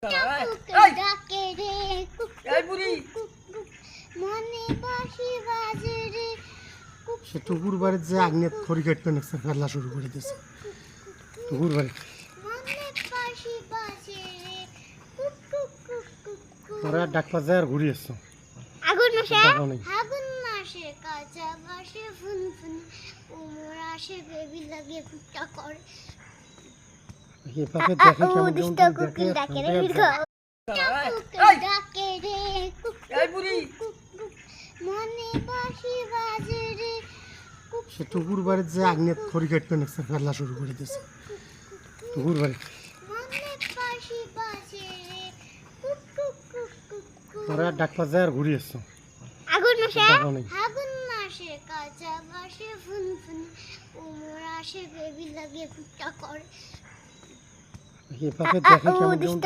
এই ডাকে রে এই বুড়ি মনে বাসি বাজে রে সে টুকুর বাড়ির যে আগ্নেয় খড়ি কাটবে না ফেলা শুরু করে দিয়েছে টুকুর বাড়ি মনে বাসি বাজে রে তোরা ডাক্তার যায় আর ঘুরে এসছো আগুন মাসে দেখাও নেই। আগুন মাসে কাঁচা বাসে ফুন ফুন উমর আসে বেবি লাগে ফুটা করে এভাবে দেখে কেমন দুষ্ট কেমন কুকুর ডাকে রে এই ডাকে রে এই বুড়ি মনে বাসি বাজে রে সে টুকুর বাড়ির যে আগ্নেয় খড়ি কাটবে না ফেলা শুরু করে দিয়েছে টুকুর বাড়ি মনে বাসি বাজে রে তোরা ডাক্তার যায় আর ঘুরে এসছো আগুন মাসে দেখাও নেই। আগুন মাসে কাঁচা বাসে ফুন ফুন উমর আসে বেবি লাগে ফুটা করে এভাবে দেখে কেমন কেমন